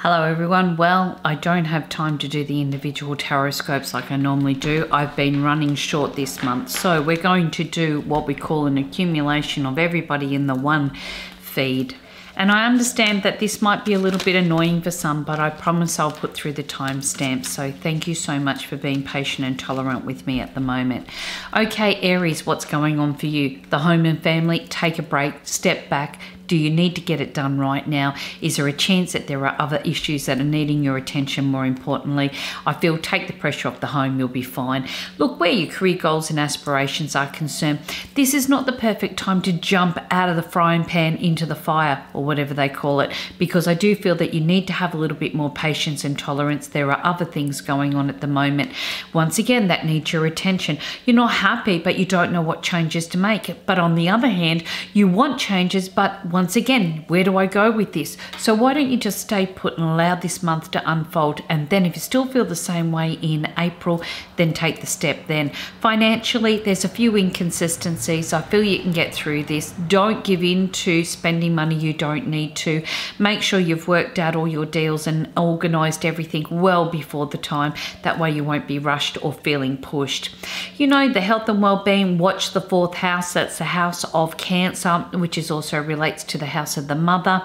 Hello everyone. Well, I don't have time to do the individual Tarotscopes like I normally do. I've been running short this month. So we're going to do what we call an accumulation of everybody in the one feed. And I understand that this might be a little bit annoying for some, but I promise I'll put through the timestamp. So thank you so much for being patient and tolerant with me at the moment. Okay, Aries, what's going on for you? The home and family, take a break, step back. Do you need to get it done right now? Is there a chance that there are other issues that are needing your attention more importantly? I feel take the pressure off the home, you'll be fine. Look, where your career goals and aspirations are concerned, this is not the perfect time to jump out of the frying pan into the fire or whatever they call it, because I do feel that you need to have a little bit more patience and tolerance. There are other things going on at the moment, once again, that need your attention. You're not happy, but you don't know what changes to make. But on the other hand, you want changes, but once again, where do I go with this? So why don't you just stay put and allow this month to unfold? And then if you still feel the same way in April, then take the step then. Financially, there's a few inconsistencies. I feel you can get through this. Don't give in to spending money you don't need to. Make sure you've worked out all your deals and organized everything well before the time. That way you won't be rushed or feeling pushed. You know, the health and well-being, watch the fourth house. That's the house of Cancer, which is also relates to the house of the mother.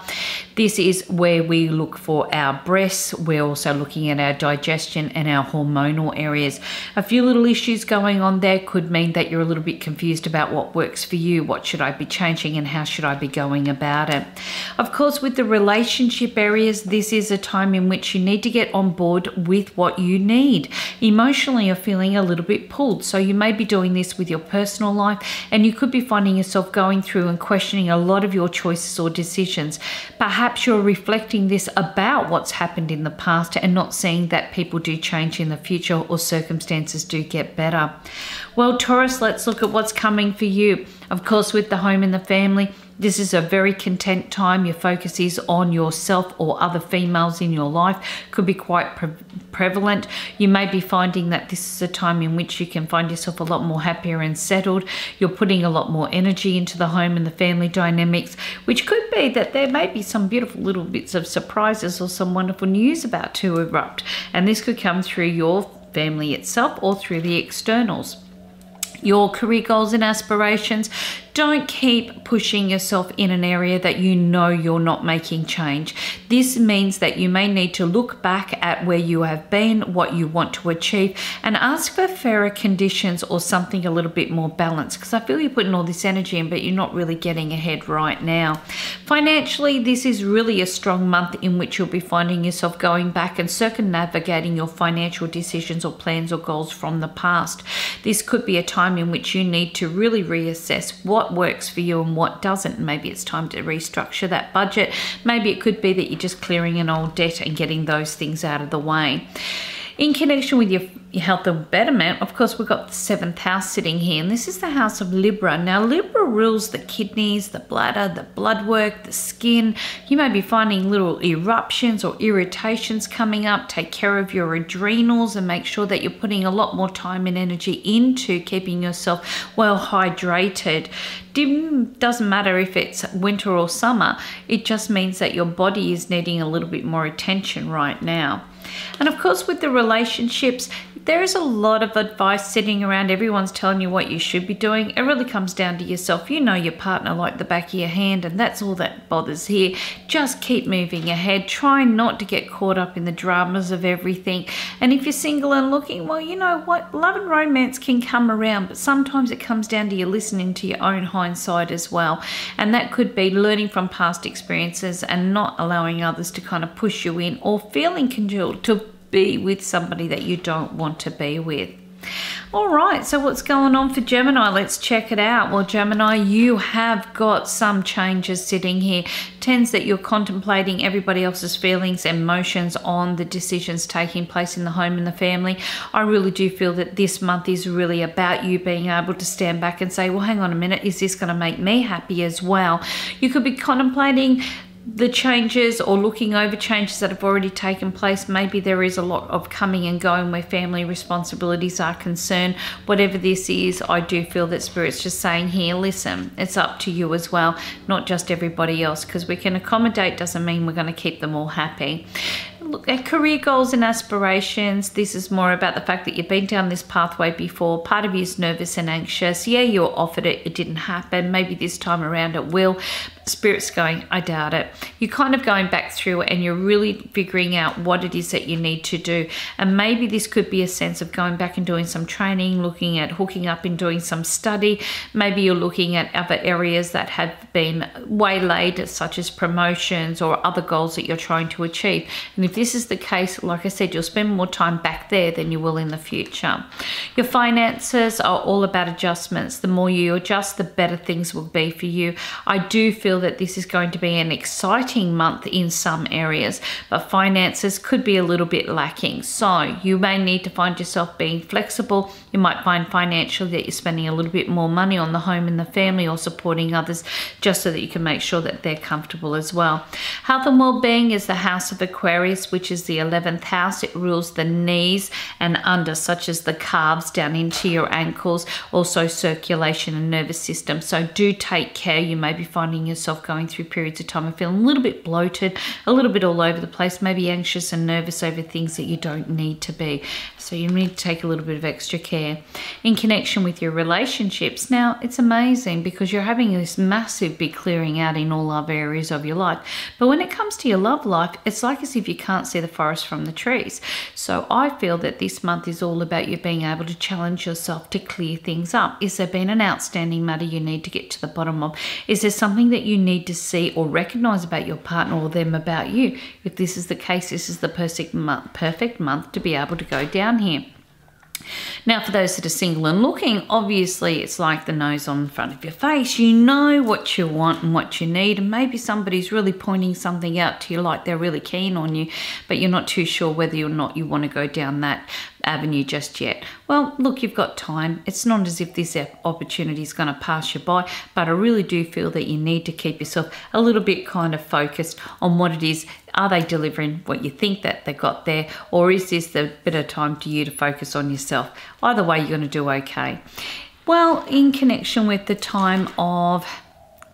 This is where we look for our breasts. We're also looking at our digestion and our hormonal areas. A few little issues going on there could mean that you're a little bit confused about what works for you, what should I be changing and how should I be going about it. Of course, with the relationship areas, this is a time in which you need to get on board with what you need. Emotionally, you're feeling a little bit pulled, so you may be doing this with your personal life and you could be finding yourself going through and questioning a lot of your choices or decisions. Perhaps you're reflecting this about what's happened in the past and not seeing that people do change in the future or circumstances do get better. Well, Taurus, let's look at what's coming for you. Of course, with the home and the family, this is a very content time. Your focus is on yourself or other females in your life. Could be quite prevalent. You may be finding that this is a time in which you can find yourself a lot more happier and settled. You're putting a lot more energy into the home and the family dynamics, which could be that there may be some beautiful little bits of surprises or some wonderful news about to erupt. And this could come through your family itself or through the externals. Your career goals and aspirations, don't keep pushing yourself in an area that you know you're not making change. This means that you may need to look back at where you have been, what you want to achieve, and ask for fairer conditions or something a little bit more balanced, because I feel you're putting all this energy in, but you're not really getting ahead right now. Financially, this is really a strong month in which you'll be finding yourself going back and circumnavigating your financial decisions or plans or goals from the past. This could be a time in which you need to really reassess what works for you and what doesn't. Maybe it's time to restructure that budget. Maybe it could be that you're just clearing an old debt and getting those things out of the way. In connection with your health and betterment, of course, we've got the 7th house sitting here, and this is the house of Libra. Now, Libra rules the kidneys, the bladder, the blood work, the skin. You may be finding little eruptions or irritations coming up. Take care of your adrenals and make sure that you're putting a lot more time and energy into keeping yourself well hydrated. Doesn't matter if it's winter or summer. It just means that your body is needing a little bit more attention right now. And of course, with the relationships, there is a lot of advice sitting around. Everyone's telling you what you should be doing. It really comes down to yourself. You know your partner like the back of your hand, and that's all that bothers here. Just keep moving ahead. Try not to get caught up in the dramas of everything. And if you're single and looking, well, you know what? Love and romance can come around, but sometimes it comes down to you listening to your own hindsight as well. And that could be learning from past experiences and not allowing others to kind of push you in or feeling congealed to be with somebody that you don't want to be with. All right, so what's going on for Gemini? Let's check it out. Well, Gemini, you have got some changes sitting here. Tends that you're contemplating everybody else's feelings and emotions on the decisions taking place in the home and the family. I really do feel that this month is really about you being able to stand back and say, well, hang on a minute, is this going to make me happy as well? You could be contemplating the changes or looking over changes that have already taken place. Maybe there is a lot of coming and going where family responsibilities are concerned. Whatever this is, I do feel that Spirit's just saying here, listen, it's up to you as well, not just everybody else, because we can accommodate doesn't mean we're going to keep them all happy. look at career goals and aspirations. This is more about the fact that you've been down this pathway before. Part of you is nervous and anxious. Yeah, you were offered it. It didn't happen. Maybe this time around it will. Spirit's going, I doubt it. You're kind of going back through it and you're really figuring out what it is that you need to do. And maybe this could be a sense of going back and doing some training, looking at hooking up and doing some study. Maybe you're looking at other areas that have been waylaid, such as promotions or other goals that you're trying to achieve. And if this is the case, like I said, you'll spend more time back there than you will in the future. Your finances are all about adjustments. The more you adjust, the better things will be for you. I do feel that this is going to be an exciting month in some areas, but finances could be a little bit lacking. So you may need to find yourself being flexible. You might find financially that you're spending a little bit more money on the home and the family or supporting others just so that you can make sure that they're comfortable as well. Health and well-being is the house of Aquarius, which is the 11th house. It rules the knees and under, such as the calves down into your ankles, also circulation and nervous system. So do take care. You may be finding yourself going through periods of time of feeling a little bit bloated, a little bit all over the place, maybe anxious and nervous over things that you don't need to be. So you need to take a little bit of extra care. In connection with your relationships, now it's amazing because you're having this massive big clearing out in all other areas of your life. But when it comes to your love life, it's like as if you can't see the forest from the trees. So I feel that this month is all about you being able to challenge yourself to clear things up. Is there been an outstanding matter you need to get to the bottom of? Is there something that you need to see or recognize about your partner or them about you? If this is the case, this is the perfect month to be able to go down here. Now, for those that are single and looking, obviously it's like the nose on the front of your face. You know what you want and what you need, and maybe somebody's really pointing something out to you like they're really keen on you, but you're not too sure whether or not you want to go down that avenue just yet. Well, look, you've got time. It's not as if this opportunity is going to pass you by, but I really do feel that you need to keep yourself a little bit kind of focused on what it is. Are they delivering what you think that they got there, or is this the bit of time to you to focus on yourself? Either way, you're going to do okay. Well, in connection with the time of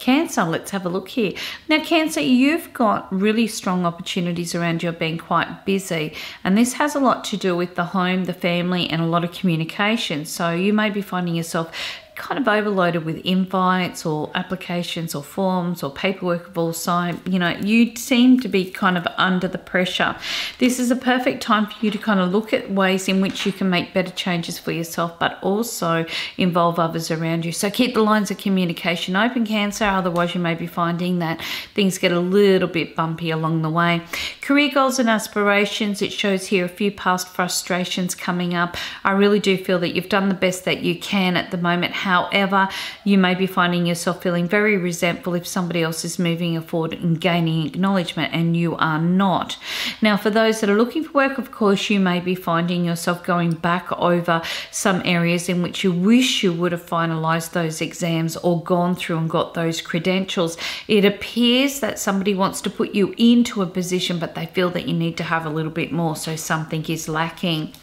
Cancer, let's have a look here. Now, Cancer, you've got really strong opportunities around you being quite busy, and this has a lot to do with the home, the family, and a lot of communication. So you may be finding yourself kind of overloaded with invites or applications or forms or paperwork of all sides. You know, you seem to be kind of under the pressure. This is a perfect time for you to kind of look at ways in which you can make better changes for yourself, but also involve others around you. So keep the lines of communication open, Cancer. Otherwise, you may be finding that things get a little bit bumpy along the way. Career goals and aspirations. It shows here a few past frustrations coming up. I really do feel that you've done the best that you can at the moment. However, you may be finding yourself feeling very resentful if somebody else is moving forward and gaining acknowledgement and you are not. Now, for those that are looking for work, of course, you may be finding yourself going back over some areas in which you wish you would have finalized those exams or gone through and got those credentials. It appears that somebody wants to put you into a position, but they feel that you need to have a little bit more, so something is lacking.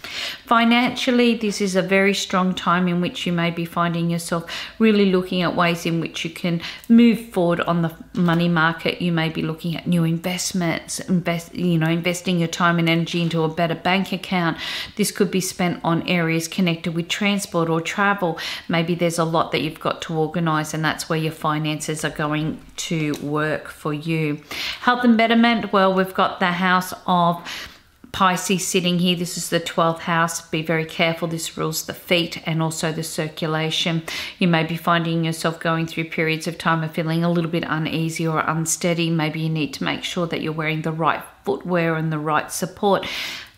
Financially, this is a very strong time in which you may be finding yourself really looking at ways in which you can move forward on the money market. You may be looking at new investments, investing your time and energy into a better bank account. This could be spent on areas connected with transport or travel. Maybe there's a lot that you've got to organize, and that's where your finances are going to work for you. Health and betterment, well, we've got the house of Pisces sitting here. This is the 12th house. Be very careful. This rules the feet and also the circulation. You may be finding yourself going through periods of time of feeling a little bit uneasy or unsteady. Maybe you need to make sure that you're wearing the right footwear and the right support.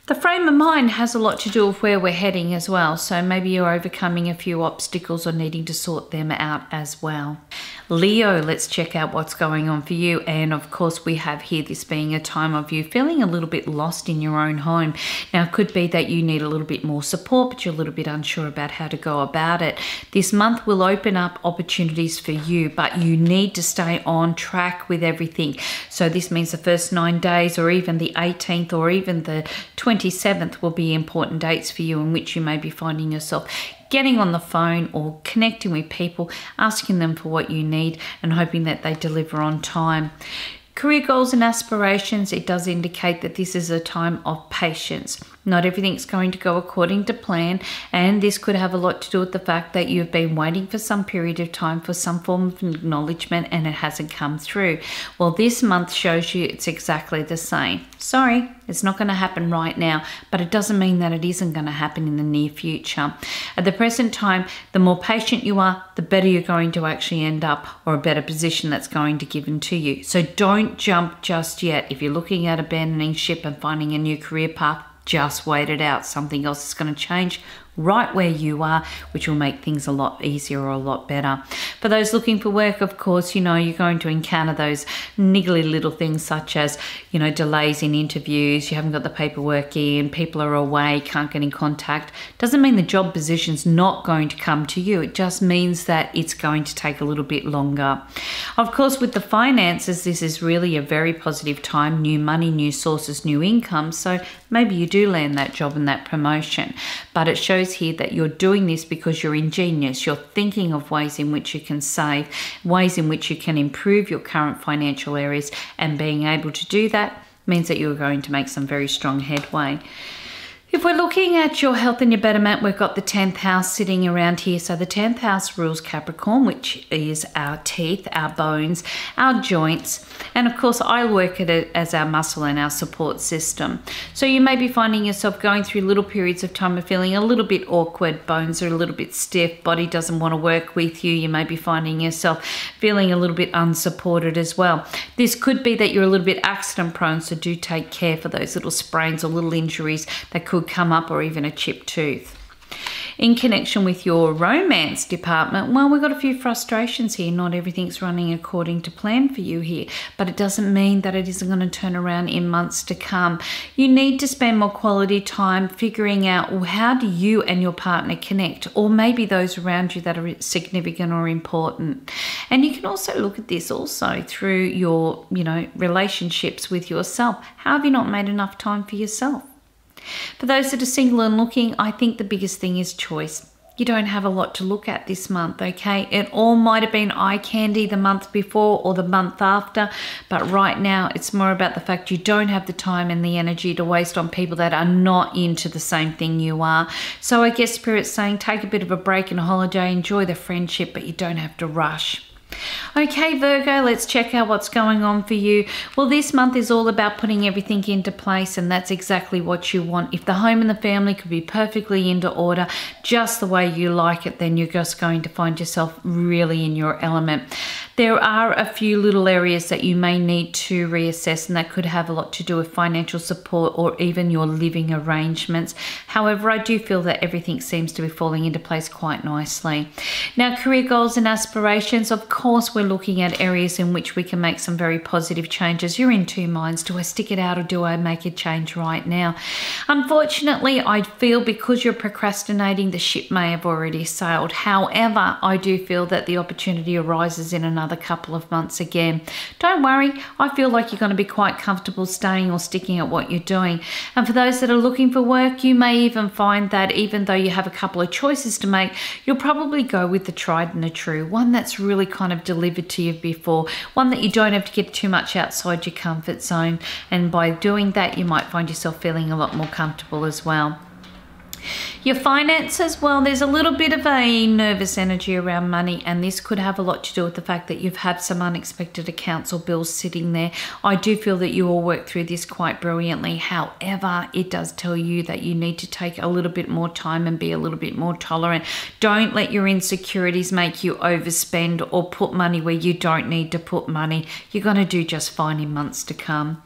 The frame of mind has a lot to do with where we're heading as well. So maybe you're overcoming a few obstacles or needing to sort them out as well. Leo, let's check out what's going on for you. And of course, we have here this being a time of you feeling a little bit lost in your own home. Now, it could be that you need a little bit more support, but you're a little bit unsure about how to go about it. This month will open up opportunities for you, but you need to stay on track with everything. So this means the first 9 days, or even the 18th, or even the 27th will be important dates for you in which you may be finding yourself getting on the phone or connecting with people, asking them for what you need and hoping that they deliver on time. Career goals and aspirations, it does indicate that this is a time of patience. Not everything's going to go according to plan, and this could have a lot to do with the fact that you've been waiting for some period of time for some form of acknowledgement and it hasn't come through. Well, this month shows you it's exactly the same. Sorry, it's not going to happen right now, but it doesn't mean that it isn't going to happen in the near future. At the present time, the more patient you are, the better you're going to actually end up, or a better position that's going to be given to you. So don't jump just yet. If you're looking at abandoning ship and finding a new career path, just wait it out. Something else is going to change right where you are, which will make things a lot easier or a lot better. For those looking for work, of course, you know, you're going to encounter those niggly little things such as, you know, delays in interviews, you haven't got the paperwork in, people are away, can't get in contact. Doesn't mean the job position's not going to come to you. It just means that it's going to take a little bit longer. Of course, with the finances, this is really a very positive time. New money, new sources, new income. So maybe you do land that job and that promotion, but it shows here that you're doing this because you're ingenious. You're thinking of ways in which you can save, ways in which you can improve your current financial areas, and being able to do that means that you're going to make some very strong headway. If we're looking at your health and your betterment, we've got the 10th house sitting around here. So the 10th house rules Capricorn, which is our teeth, our bones, our joints. And of course, I work at it as our muscle and our support system. So you may be finding yourself going through little periods of time of feeling a little bit awkward. Bones are a little bit stiff. Body doesn't want to work with you. You may be finding yourself feeling a little bit unsupported as well. This could be that you're a little bit accident prone. So do take care for those little sprains or little injuries that could come up, or even a chipped tooth. In connection with your romance department, well, we've got a few frustrations here. Not everything's running according to plan for you here, but it doesn't mean that it isn't going to turn around in months to come. You need to spend more quality time figuring out, well, how do you and your partner connect, or maybe those around you that are significant or important. And you can also look at this also through your, you know, relationships with yourself. How have you not made enough time for yourself? For those that are single and looking, I think the biggest thing is choice. You don't have a lot to look at this month, okay? It all might have been eye candy the month before or the month after, but right now it's more about the fact you don't have the time and the energy to waste on people that are not into the same thing you are. So I guess Spirit's saying take a bit of a break and a holiday, enjoy the friendship, but you don't have to rush. Okay, Virgo, let's check out what's going on for you. Well, this month is all about putting everything into place, and that's exactly what you want. If the home and the family could be perfectly into order, just the way you like it, then you're just going to find yourself really in your element. There are a few little areas that you may need to reassess, and that could have a lot to do with financial support or even your living arrangements. However, I do feel that everything seems to be falling into place quite nicely. Now, career goals and aspirations, of course, we're looking at areas in which we can make some very positive changes. You're in two minds. Do I stick it out or do I make a change right now? Unfortunately, I feel because you're procrastinating, the ship may have already sailed. However, I do feel that the opportunity arises in another couple of months again. Don't worry, I feel like you're going to be quite comfortable staying or sticking at what you're doing. And for those that are looking for work, you may even find that even though you have a couple of choices to make, you'll probably go with the tried and the true, one that's really kind of delivered to you before, one that you don't have to get too much outside your comfort zone. And by doing that, you might find yourself feeling a lot more comfortable as well. Your finances, well, there's a little bit of a nervous energy around money, and this could have a lot to do with the fact that you've had some unexpected accounts or bills sitting there. I do feel that you will work through this quite brilliantly. However, it does tell you that you need to take a little bit more time and be a little bit more tolerant. Don't let your insecurities make you overspend or put money where you don't need to put money. You're going to do just fine in months to come.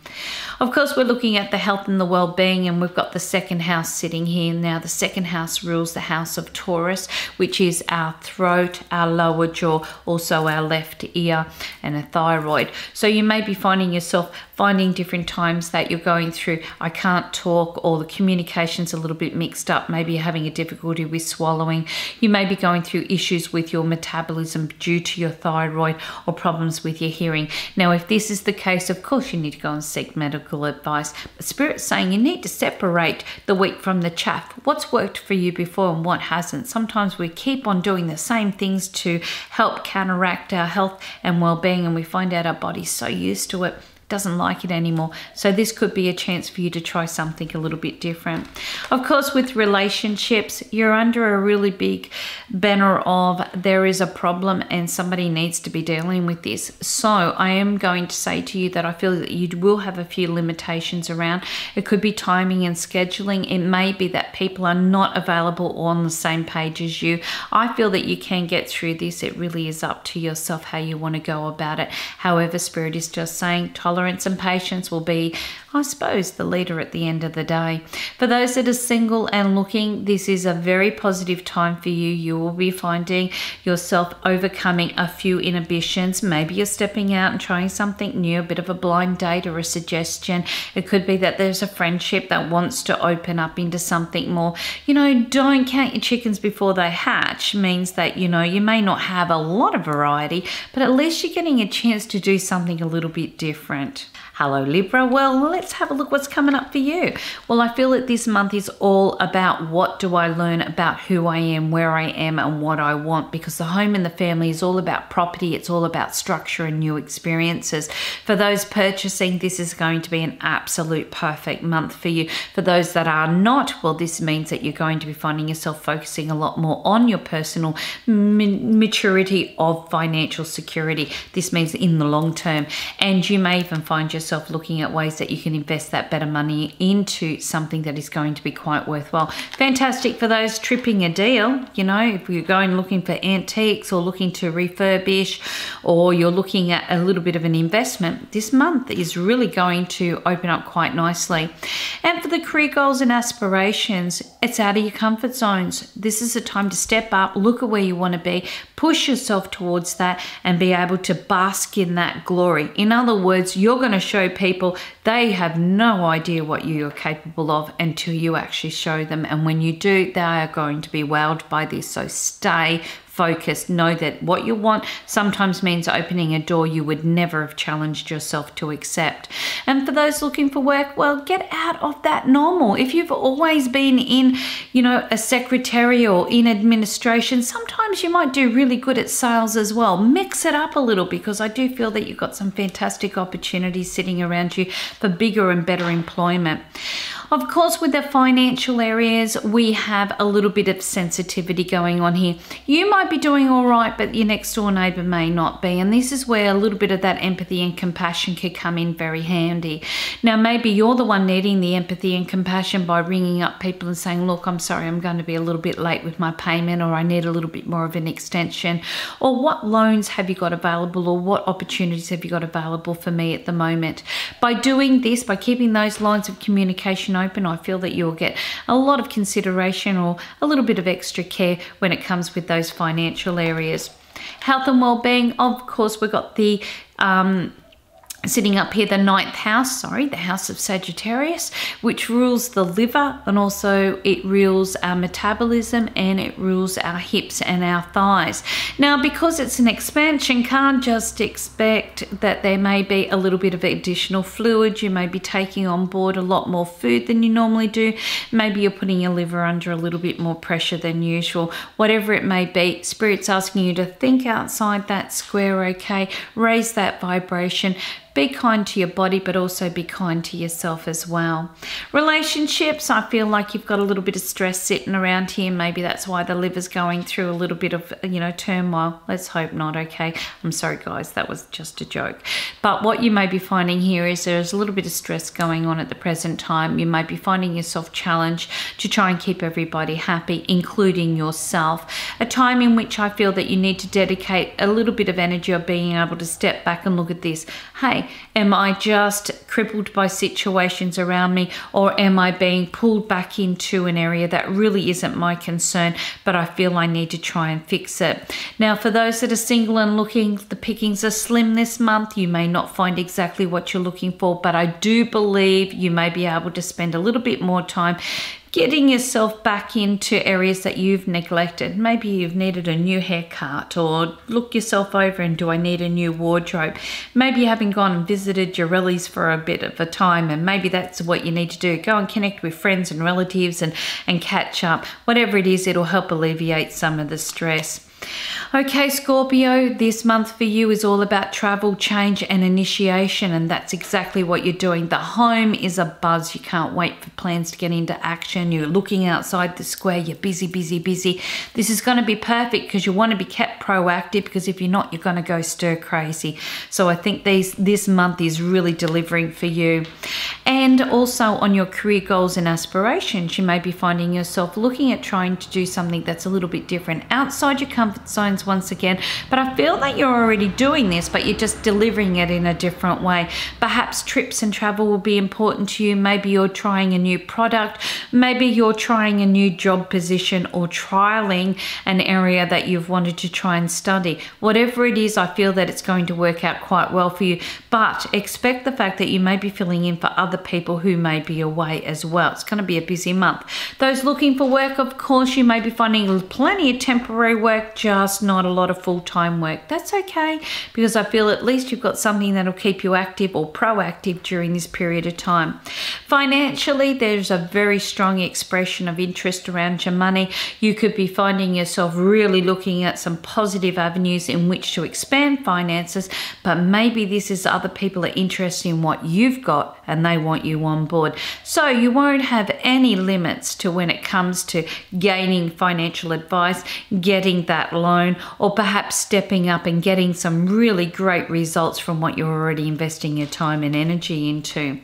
Of course, we're looking at the health and the well-being, and we've got the second house sitting here. Now, the second house rules the house of Taurus, which is our throat, our lower jaw, also our left ear and a thyroid. So you may be finding yourself finding different times that you're going through, I can't talk, or the communication's a little bit mixed up. Maybe you're having a difficulty with swallowing. You may be going through issues with your metabolism due to your thyroid, or problems with your hearing. Now, if this is the case, of course, you need to go and seek medical advice. But Spirit's saying you need to separate the wheat from the chaff. What's worked for you before and what hasn't? Sometimes we keep on doing the same things to help counteract our health and well-being, and we find out our body's so used to it. doesn't like it anymore. So this could be a chance for you to try something a little bit different. Of course, with relationships, you're under a really big banner of there is a problem and somebody needs to be dealing with this. So I am going to say to you that I feel that you will have a few limitations around. It could be timing and scheduling. It may be that people are not available or on the same page as you. I feel that you can get through this. It really is up to yourself how you want to go about it. However, Spirit is just saying tolerance and patience will be, I suppose, the leader at the end of the day. For those that are single and looking, this is a very positive time for you. You will be finding yourself overcoming a few inhibitions. Maybe you're stepping out and trying something new, a bit of a blind date or a suggestion. It could be that there's a friendship that wants to open up into something more. You know, don't count your chickens before they hatch means that, you know, you may not have a lot of variety, but at least you're getting a chance to do something a little bit different. Hello Libra, well, let's have a look what's coming up for you. Well, I feel that this month is all about what do I learn about who I am, where I am and what I want, because the home and the family is all about property. It's all about structure and new experiences. For those purchasing, this is going to be an absolute perfect month for you. For those that are not, well, this means that you're going to be finding yourself focusing a lot more on your personal maturity of financial security. This means in the long term, and you may even find yourself looking at ways that you can invest that better money into something that is going to be quite worthwhile. Fantastic for those tripping a deal. You know, if you're going looking for antiques or looking to refurbish, or you're looking at a little bit of an investment, this month is really going to open up quite nicely. And for the career goals and aspirations, it's out of your comfort zones. This is a time to step up, look at where you want to be, push yourself towards that and be able to bask in that glory. In other words, you're going to show people they have no idea what you're capable of until you actually show them. And when you do, they are going to be wowed by this. So stay focused. Know that what you want sometimes means opening a door you would never have challenged yourself to accept. And for those looking for work, well, get out of that normal. If you've always been in, you know, a secretary or in administration, sometimes you might do really good at sales as well. Mix it up a little, because I do feel that you've got some fantastic opportunities sitting around you for bigger and better employment. Of course, with the financial areas, we have a little bit of sensitivity going on here. You might be doing all right, but your next door neighbor may not be. And this is where a little bit of that empathy and compassion could come in very handy. Now, maybe you're the one needing the empathy and compassion by ringing up people and saying, look, I'm sorry, I'm going to be a little bit late with my payment, or I need a little bit more of an extension, or what loans have you got available, or what opportunities have you got available for me at the moment. By doing this, by keeping those lines of communication open, I feel that you'll get a lot of consideration or a little bit of extra care when it comes with those financial areas. Health and well-being, of course, we've got the sitting up here, the ninth house, the house of Sagittarius, which rules the liver, and also it rules our metabolism and it rules our hips and our thighs. Now, because it's an expansion, can't just expect that there may be a little bit of additional fluid. You may be taking on board a lot more food than you normally do. Maybe you're putting your liver under a little bit more pressure than usual. Whatever it may be, Spirit's asking you to think outside that square, okay? Raise that vibration. Be kind to your body, but also be kind to yourself as well. Relationships, I feel like you've got a little bit of stress sitting around here. Maybe that's why the liver's going through a little bit of, you know, turmoil. Let's hope not, okay? I'm sorry, guys, that was just a joke. But what you may be finding here is there's a little bit of stress going on at the present time. You may be finding yourself challenged to try and keep everybody happy, including yourself. A time in which I feel that you need to dedicate a little bit of energy of being able to step back and look at this. Hey, am I just crippled by situations around me, or am I being pulled back into an area that really isn't my concern, but I feel I need to try and fix it? Now, for those that are single and looking, the pickings are slim this month. You may not find exactly what you're looking for, but I do believe you may be able to spend a little bit more time getting yourself back into areas that you've neglected. Maybe you've needed a new haircut, or look yourself over and do I need a new wardrobe? Maybe you haven't gone and visited your rellies for a bit of a time, and maybe that's what you need to do. Go and connect with friends and relatives and catch up. Whatever it is, it'll help alleviate some of the stress. Okay, Scorpio, this month for you is all about travel, change and initiation, and that's exactly what you're doing. The home is a buzz. You can't wait for plans to get into action. You're looking outside the square. You're busy, busy, busy. This is going to be perfect because you want to be kept proactive, because if you're not, you're going to go stir crazy. So I think this month is really delivering for you. And also on your career goals and aspirations, you may be finding yourself looking at trying to do something that's a little bit different, outside your comfort zones once again. But I feel that you're already doing this, but you're just delivering it in a different way. Perhaps trips and travel will be important to you. Maybe you're trying a new product. Maybe you're trying a new job position, or trialing an area that you've wanted to try and study. Whatever it is, I feel that it's going to work out quite well for you. But expect the fact that you may be filling in for other people who may be away as well. It's going to be a busy month. Those looking for work, of course, you may be finding plenty of temporary work, just not a lot of full-time work. That's okay, because I feel at least you've got something that'll keep you active or proactive during this period of time. Financially, there's a very strong expression of interest around your money. You could be finding yourself really looking at some positive avenues in which to expand finances, but maybe this is other people are interested in what you've got and they want you on board. So you won't have any limits to when it comes to gaining financial advice, getting that loan, or perhaps stepping up and getting some really great results from what you're already investing your time and energy into.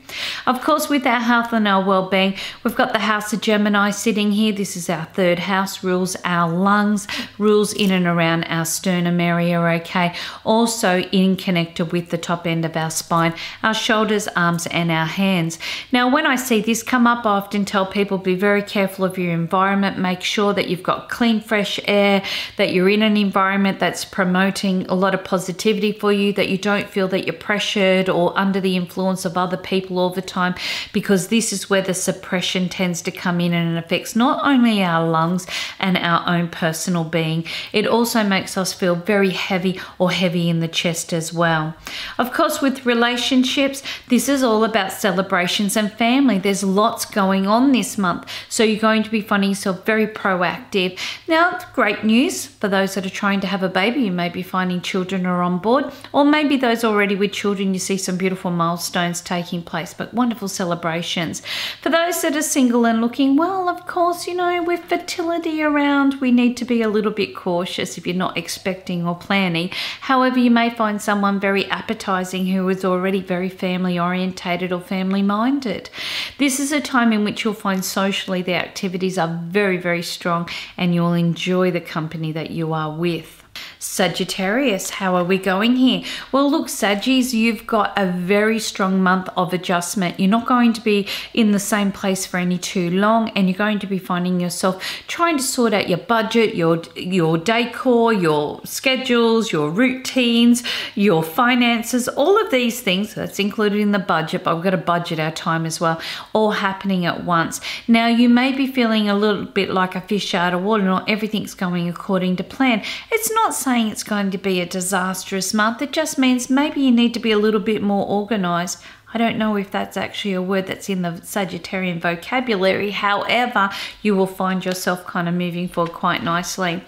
Of course, with our health and our well-being, we've got the house of Gemini sitting here. This is our third house, rules our lungs, rules in and around our sternum area, okay? Also connected with the top end of our spine, our shoulders, arms and our hands. Now, when I see this come up, I often tell people be very careful of your environment. Make sure that you've got clean, fresh air, that you're in an environment that's promoting a lot of positivity for you, that you don't feel that you're pressured or under the influence of other people all the time, because this is where the suppression tends to come in, and it affects not only our lungs and our own personal being, it also makes us feel very heavy or heavy in the chest as well. Of course, with relationships, this is all about celebrations and family. There's lots going on this month, so you're going to be finding yourself very proactive. Now, great news for those that are trying to have a baby. You may be finding children are on board, or maybe those already with children, you see some beautiful milestones taking place, but wonderful celebrations. For those that are single and looking, well, of course, you know, with fertility around, we need to be a little bit cautious if you're not expecting or planning. However, you may find someone very appetizing who is already very family orientated or family minded. This is a time in which you'll find socially the activities are very, very strong, and you'll enjoy the company that you are with. Sagittarius, how are we going here? Well, look, Saggies, you've got a very strong month of adjustment. You're not going to be in the same place for any too long, and you're going to be finding yourself trying to sort out your budget, your decor, your schedules, your routines, your finances, all of these things. That's included in the budget, but we've got to budget our time as well, all happening at once. Now, you may be feeling a little bit like a fish out of water. Not everything's going according to plan. It's not saying it's going to be a disastrous month. It just means maybe you need to be a little bit more organized. I don't know if that's actually a word that's in the Sagittarian vocabulary. However, you will find yourself kind of moving forward quite nicely.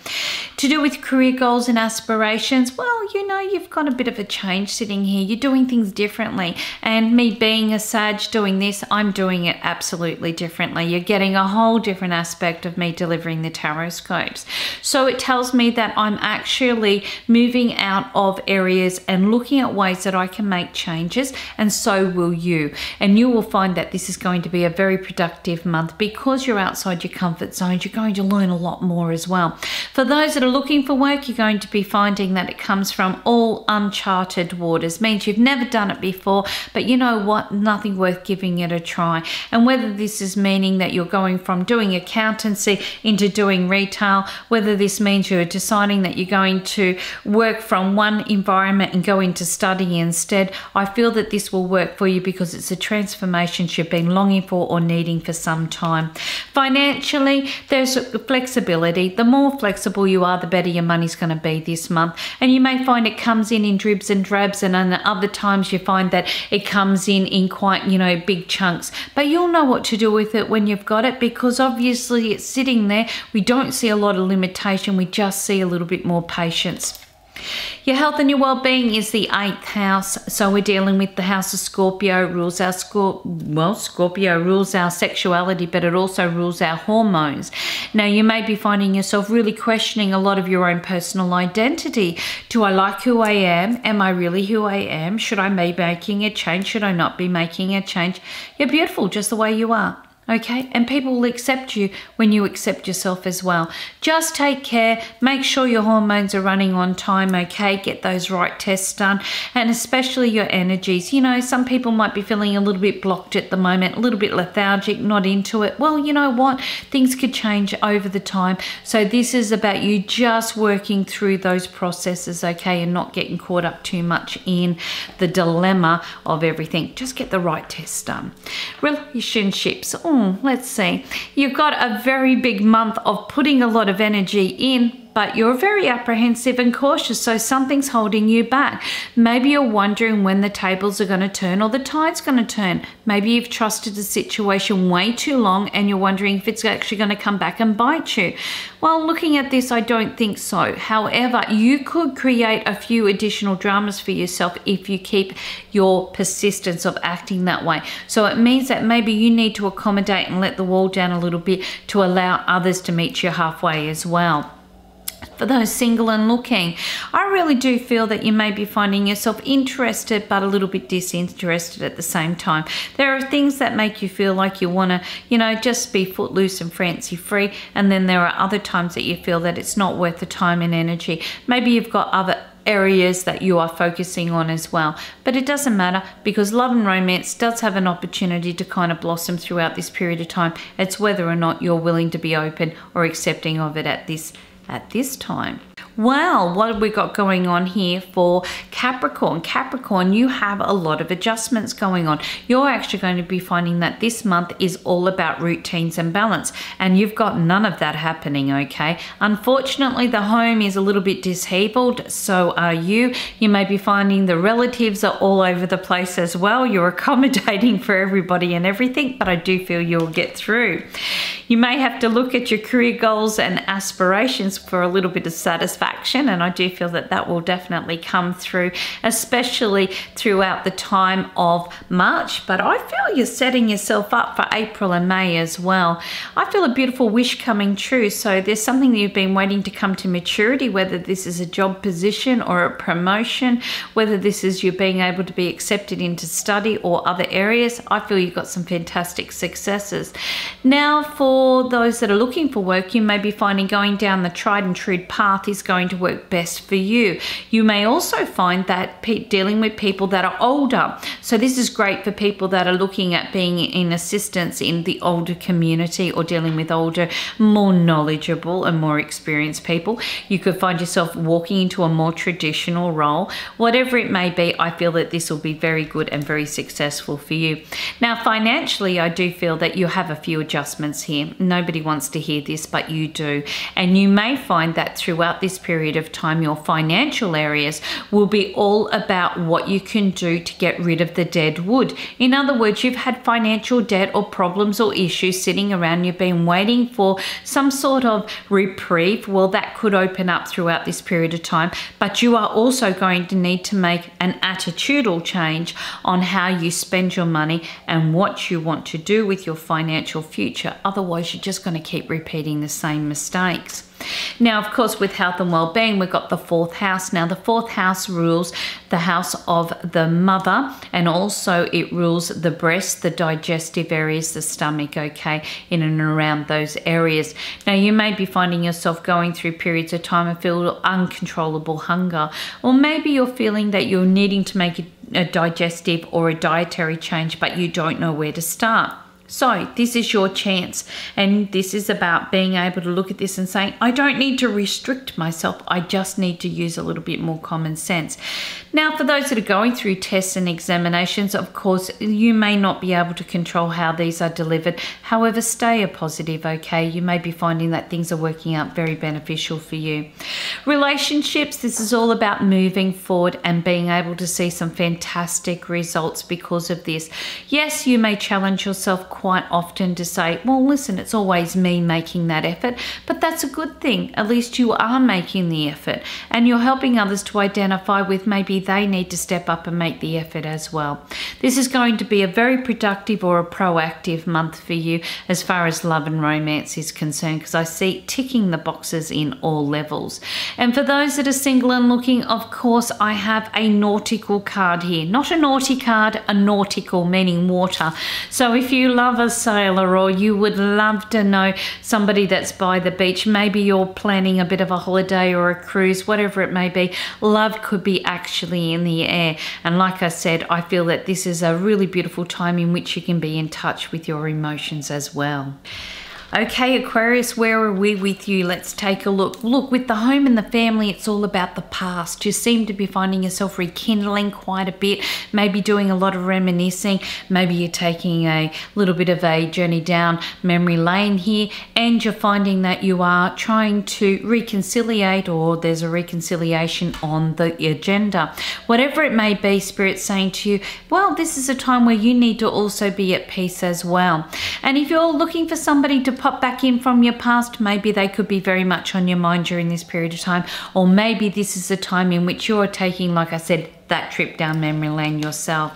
To do with career goals and aspirations, well, you know, you've got a bit of a change sitting here. You're doing things differently. And me being a Sag doing this, I'm doing it absolutely differently. You're getting a whole different aspect of me delivering the Tarotscopes. So it tells me that I'm actually moving out of areas and looking at ways that I can make changes, and so will you. And you will find that this is going to be a very productive month because you're outside your comfort zones. You're going to learn a lot more as well. For those that are looking for work, you're going to be finding that it comes from all uncharted waters. Means you've never done it before, but you know what? Nothing worth giving it a try. And whether this is meaning that you're going from doing accountancy into doing retail, whether this means you're deciding that you're going to work from one environment and go into study instead, I feel that this will work for you because it's a transformation you've been longing for or needing for some time. Financially, there's flexibility. The more flexible you are, the better your money's going to be this month. And you may find it comes in dribs and drabs, and then other times you find that it comes in quite, you know, big chunks. But you'll know what to do with it when you've got it, because obviously it's sitting there. We don't see a lot of limitation. We just see a little bit more patience. Your health and your well-being is the 8th house. So we're dealing with the house of Scorpio. Rules our Scorpio rules our sexuality, but it also rules our hormones. Now you may be finding yourself really questioning a lot of your own personal identity. Do I like who I am? Am I really who I am? Should I be making a change? Should I not be making a change? You're beautiful just the way you are. Okay, and people will accept you when you accept yourself as well. Just take care, make sure your hormones are running on time, okay? Get those right tests done, and especially your energies. You know, some people might be feeling a little bit blocked at the moment, a little bit lethargic, not into it. Well, you know what? Things could change over the time. So this is about you just working through those processes, okay, and not getting caught up too much in the dilemma of everything. Just get the right tests done. Relationships. Let's see. You've got a very big month of putting a lot of energy in, but you're very apprehensive and cautious, so something's holding you back. Maybe you're wondering when the tables are going to turn or the tide's going to turn. Maybe you've trusted the situation way too long and you're wondering if it's actually going to come back and bite you. Well, looking at this, I don't think so. However, you could create a few additional dramas for yourself if you keep your persistence of acting that way. So it means that maybe you need to accommodate and let the wall down a little bit to allow others to meet you halfway as well. For those single and looking, I really do feel that you may be finding yourself interested but a little bit disinterested at the same time. There are things that make you feel like you want to, you know, just be footloose and fancy free, and then there are other times that you feel that it's not worth the time and energy. Maybe you've got other areas that you are focusing on as well, but it doesn't matter, because love and romance does have an opportunity to kind of blossom throughout this period of time. It's whether or not you're willing to be open or accepting of it at this time. Well, what have we got going on here for Capricorn? Capricorn, you have a lot of adjustments going on. You're actually going to be finding that this month is all about routines and balance, and you've got none of that happening, okay? Unfortunately, the home is a little bit disabled, so are you. You may be finding the relatives are all over the place as well. You're accommodating for everybody and everything, but I do feel you'll get through. You may have to look at your career goals and aspirations for a little bit of satisfaction, and I do feel that that will definitely come through, especially throughout the time of March. But I feel you're setting yourself up for April and May as well. I feel a beautiful wish coming true. So there's something that you've been waiting to come to maturity, whether this is a job position or a promotion, whether this is you being able to be accepted into study or other areas. I feel you've got some fantastic successes. Now, for those that are looking for work, you may be finding going down the tried and true path is going to work best for you. You may also find that dealing with people that are older. So this is great for people that are looking at being in assistance in the older community or dealing with older, more knowledgeable and more experienced people. You could find yourself walking into a more traditional role. Whatever it may be, I feel that this will be very good and very successful for you. Now, financially, I do feel that you have a few adjustments here. Nobody wants to hear this, but you do. And you may find that throughout this period of time, your financial areas will be all about what you can do to get rid of the dead wood. In other words, you've had financial debt or problems or issues sitting around. You've been waiting for some sort of reprieve. Well, that could open up throughout this period of time, but you are also going to need to make an attitudinal change on how you spend your money and what you want to do with your financial future. Otherwise, you're just going to keep repeating the same mistakes. Now, of course, with health and well-being, we've got the 4th house. Now, the 4th house rules the house of the mother, and also it rules the breast, the digestive areas, the stomach, okay, in and around those areas. Now, you may be finding yourself going through periods of time and feel uncontrollable hunger, or maybe you're feeling that you're needing to make a digestive or a dietary change, but you don't know where to start. So this is your chance, and this is about being able to look at this and saying, I don't need to restrict myself, I just need to use a little bit more common sense. Now, for those that are going through tests and examinations, of course, you may not be able to control how these are delivered. However, stay positive, okay? You may be finding that things are working out very beneficial for you. Relationships, this is all about moving forward and being able to see some fantastic results because of this. Yes, you may challenge yourself quite often to say, well, listen, it's always me making that effort, but that's a good thing. At least you are making the effort, and you're helping others to identify with maybe they need to step up and make the effort as well. This is going to be a very productive or a proactive month for you as far as love and romance is concerned, because I see ticking the boxes in all levels. And for those that are single and looking, of course, I have a nautical card here. Not a naughty card, a nautical, meaning water. So if you love a sailor, or you would love to know somebody that's by the beach, maybe you're planning a bit of a holiday or a cruise, whatever it may be, love could be actually in the air. And like I said, I feel that this is a really beautiful time in which you can be in touch with your emotions as well. Okay, Aquarius, where are we with you? Let's take a look. Look, with the home and the family, it's all about the past. You seem to be finding yourself rekindling quite a bit, maybe doing a lot of reminiscing. Maybe you're taking a little bit of a journey down memory lane here, and you're finding that you are trying to reconciliate, or there's a reconciliation on the agenda. Whatever it may be, Spirit's saying to you, well, this is a time where you need to also be at peace as well. And if you're looking for somebody to pop back in from your past, maybe they could be very much on your mind during this period of time, or maybe this is a time in which you're taking, like I said, that trip down memory lane yourself.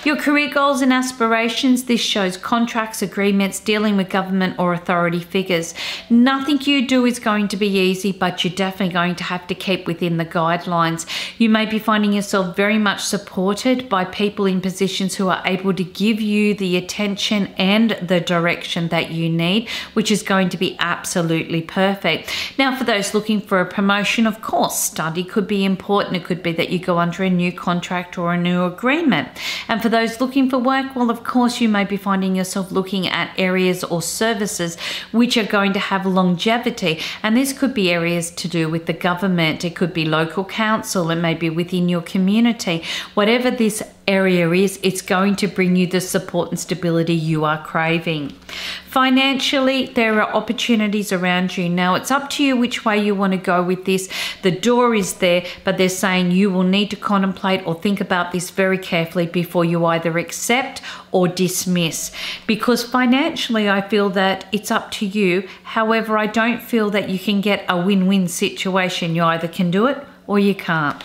Your career goals and aspirations, this shows contracts, agreements, dealing with government or authority figures. Nothing you do is going to be easy, but you're definitely going to have to keep within the guidelines. You may be finding yourself very much supported by people in positions who are able to give you the attention and the direction that you need, which is going to be absolutely perfect. Now, for those looking for a promotion, of course, study could be important. It could be that you go under a new contract or a new agreement. And for those looking for work, well, of course, you may be finding yourself looking at areas or services which are going to have longevity. And this could be areas to do with the government. It could be local council. It may be within your community. Whatever this area is, it's going to bring you the support and stability you are craving. Financially, there are opportunities around you. Now, it's up to you which way you want to go with this. The door is there, but they're saying you will need to contemplate or think about this very carefully before you either accept or dismiss. Because financially, I feel that it's up to you. However, I don't feel that you can get a win-win situation. You either can do it or you can't.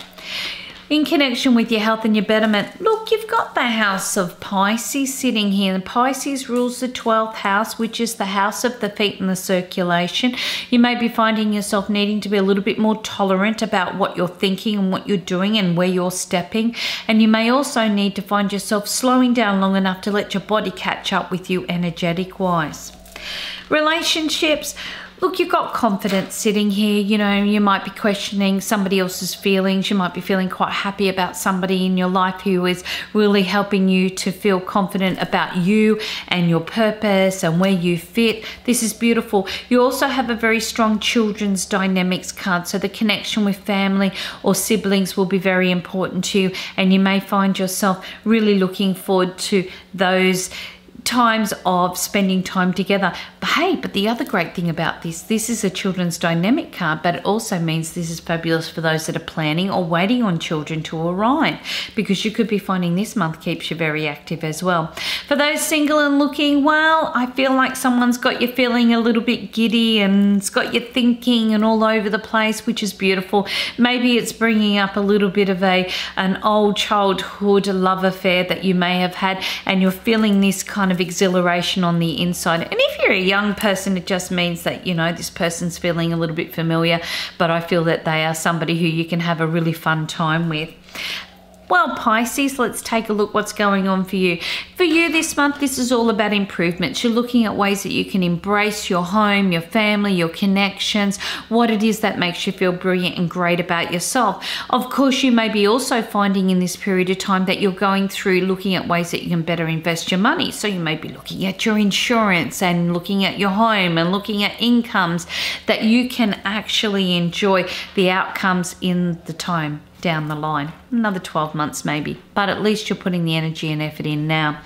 In connection with your health and your betterment, look, you've got the house of Pisces sitting here. And Pisces rules the 12th house, which is the house of the feet and the circulation. You may be finding yourself needing to be a little bit more tolerant about what you're thinking and what you're doing and where you're stepping. And you may also need to find yourself slowing down long enough to let your body catch up with you energetic-wise. Relationships. Look, you've got confidence sitting here. You know, you might be questioning somebody else's feelings. You might be feeling quite happy about somebody in your life who is really helping you to feel confident about you and your purpose and where you fit. This is beautiful. You also have a very strong children's dynamics card. So the connection with family or siblings will be very important to you. And you may find yourself really looking forward to those times of spending time together. But hey, but the other great thing about this is a children's dynamic card, but it also means this is fabulous for those that are planning or waiting on children to arrive, because you could be finding this month keeps you very active as well. For those single and looking, well, I feel like someone's got you feeling a little bit giddy and it's got you thinking and all over the place, which is beautiful. Maybe it's bringing up a little bit of an old childhood love affair that you may have had, and you're feeling this kind of exhilaration on the inside. And if you're a young person, it just means that, you know, this person's feeling a little bit familiar, but I feel that they are somebody who you can have a really fun time with. Well, Pisces, let's take a look what's going on for you. For you this month, this is all about improvements. You're looking at ways that you can embrace your home, your family, your connections, what it is that makes you feel brilliant and great about yourself. Of course, you may be also finding in this period of time that you're going through looking at ways that you can better invest your money. So you may be looking at your insurance and looking at your home and looking at incomes that you can actually enjoy the outcomes in the time down the line, another 12 months maybe, but at least you're putting the energy and effort in now.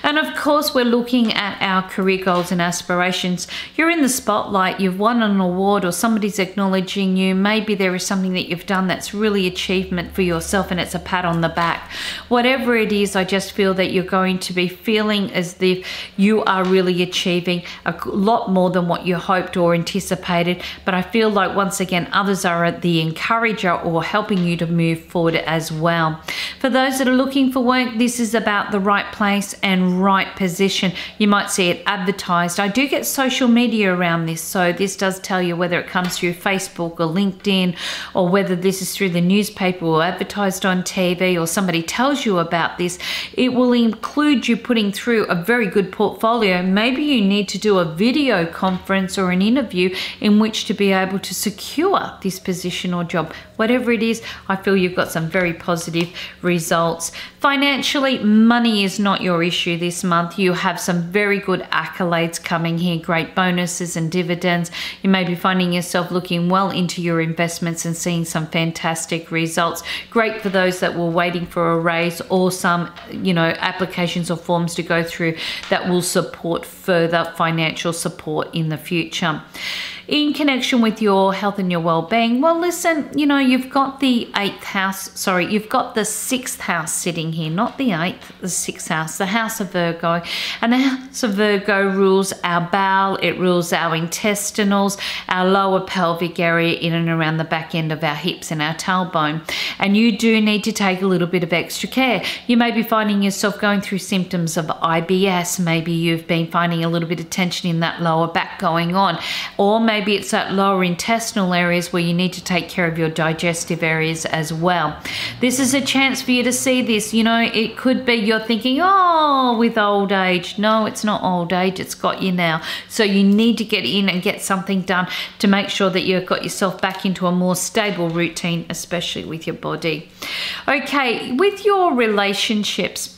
And of course, we're looking at our career goals and aspirations. You're in the spotlight, you've won an award or somebody's acknowledging you. Maybe there is something that you've done that's really achievement for yourself and it's a pat on the back. Whatever it is, I just feel that you're going to be feeling as if you are really achieving a lot more than what you hoped or anticipated. But I feel like once again, others are the encourager or helping you to move forward as well. For those that are looking for work, this is about the right place and right position. You might see it advertised. I do get social media around this, so this does tell you whether it comes through Facebook or LinkedIn, or whether this is through the newspaper or advertised on TV, or somebody tells you about this. It will include you putting through a very good portfolio. Maybe you need to do a video conference or an interview in which to be able to secure this position or job. Whatever it is, I feel you've got some very positive results. Financially, money is not your issue this month. You have some very good accolades coming here, great bonuses and dividends. You may be finding yourself looking well into your investments and seeing some fantastic results. Great for those that were waiting for a raise or some, applications or forms to go through that will support further financial support in the future. In connection with your health and your well-being, well, listen, you've got the 8th house, you've got the 6th house sitting here, not the 8th, the 6th house, the house of Virgo. And the house of Virgo rules our bowel, it rules our intestinals, our lower pelvic area in and around the back end of our hips and our tailbone. And you do need to take a little bit of extra care. You may be finding yourself going through symptoms of IBS. Maybe you've been finding a little bit of tension in that lower back going on, or maybe it's that lower intestinal areas where you need to take care of your digestive areas as well. This is a chance for you to see this. It could be you're thinking, oh, with old age. No, it's not old age. It's got you now. So you need to get in and get something done to make sure that you've got yourself back into a more stable routine, especially with your body. Okay, with your relationships,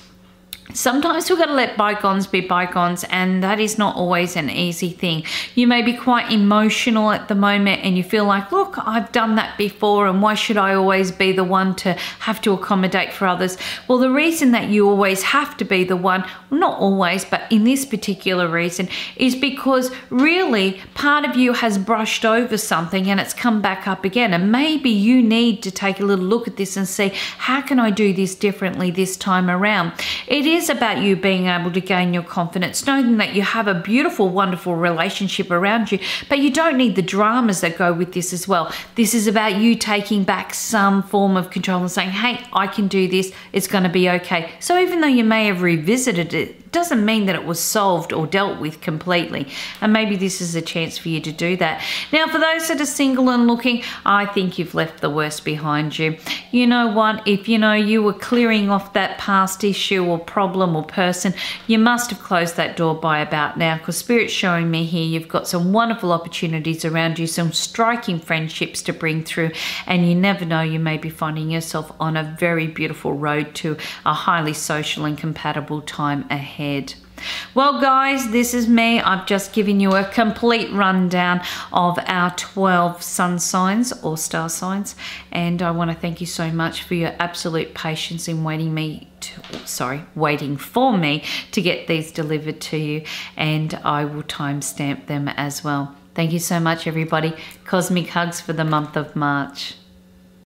sometimes we've got to let bygones be bygones, and that is not always an easy thing. You may be quite emotional at the moment and you feel like, look, I've done that before and why should I always be the one to have to accommodate for others? Well, the reason that you always have to be the one, not always, but in this particular reason, is because really part of you has brushed over something and it's come back up again. And maybe you need to take a little look at this and see, how can I do this differently this time around? It is about you being able to gain your confidence, knowing that you have a beautiful, wonderful relationship around you, but you don't need the dramas that go with this as well. This is about you taking back some form of control and saying, hey, I can do this, it's going to be okay. So even though you may have revisited it, doesn't mean that it was solved or dealt with completely. And maybe this is a chance for you to do that. Now, for those that are single and looking, I think you've left the worst behind you. You know what? If you were clearing off that past issue or problem or person, you must have closed that door by about now, because Spirit's showing me here you've got some wonderful opportunities around you, some striking friendships to bring through, and you never know, you may be finding yourself on a very beautiful road to a highly social and compatible time ahead. Well, guys, this is me. I've just given you a complete rundown of our 12 sun signs or star signs, and I want to thank you so much for your absolute patience in waiting for me to get these delivered to you, and I will timestamp them as well. Thank you so much, everybody. Cosmic hugs for the month of March.